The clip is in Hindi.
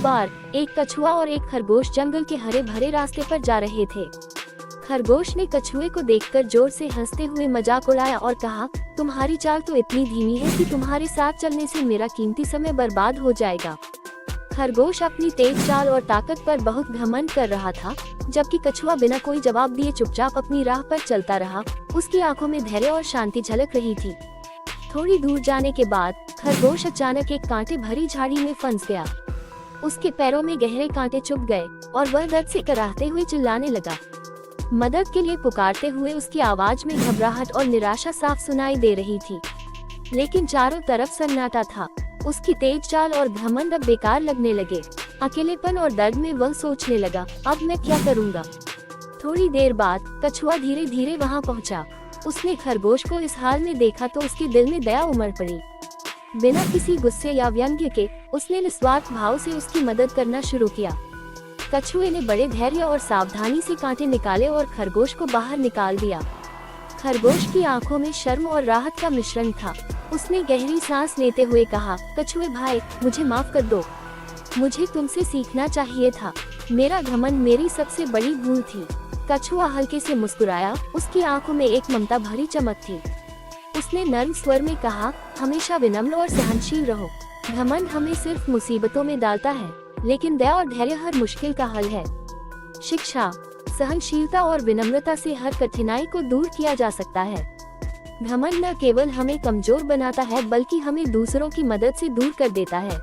बार एक कछुआ और एक खरगोश जंगल के हरे भरे रास्ते पर जा रहे थे। खरगोश ने कछुए को देखकर जोर से हंसते हुए मजाक उड़ाया और कहा, तुम्हारी चाल तो इतनी धीमी है कि तुम्हारे साथ चलने से मेरा कीमती समय बर्बाद हो जाएगा। खरगोश अपनी तेज चाल और ताकत पर बहुत घमंड कर रहा था, जबकि कछुआ बिना कोई जवाब दिए चुपचाप अपनी राह पर चलता रहा। उसकी आंखों में धैर्य और शांति झलक रही थी। थोड़ी दूर जाने के बाद खरगोश अचानक एक कांटे भरी झाड़ी में फंस गया। उसके पैरों में गहरे कांटे चुभ गए और वह दर्द से कराहते हुए चिल्लाने लगा। मदद के लिए पुकारते हुए उसकी आवाज में घबराहट और निराशा साफ सुनाई दे रही थी, लेकिन चारों तरफ सन्नाटा था। उसकी तेज चाल और घमंड अब बेकार लगने लगे। अकेलेपन और दर्द में वह सोचने लगा, अब मैं क्या करूँगा। थोड़ी देर बाद कछुआ धीरे धीरे वहाँ पहुँचा। उसने खरगोश को इस हाल में देखा तो उसके दिल में दया उमड़ पड़ी। बिना किसी गुस्से या व्यंग्य के उसने निस्वार्थ भाव से उसकी मदद करना शुरू किया। कछुए ने बड़े धैर्य और सावधानी से कांटे निकाले और खरगोश को बाहर निकाल दिया। खरगोश की आंखों में शर्म और राहत का मिश्रण था। उसने गहरी सांस लेते हुए कहा, कछुए भाई, मुझे माफ कर दो। मुझे तुमसे सीखना चाहिए था। मेरा घमंड मेरी सबसे बड़ी भूल थी। कछुआ हल्के से मुस्कुराया। उसकी आंखों में एक ममता भरी चमक थी। उसने नर्म स्वर में कहा, हमेशा विनम्र और सहनशील रहो। घमंड हमें सिर्फ मुसीबतों में डालता है, लेकिन दया और धैर्य हर मुश्किल का हल है। शिक्षा, सहनशीलता और विनम्रता से हर कठिनाई को दूर किया जा सकता है। घमंड न केवल हमें कमजोर बनाता है, बल्कि हमें दूसरों की मदद से दूर कर देता है।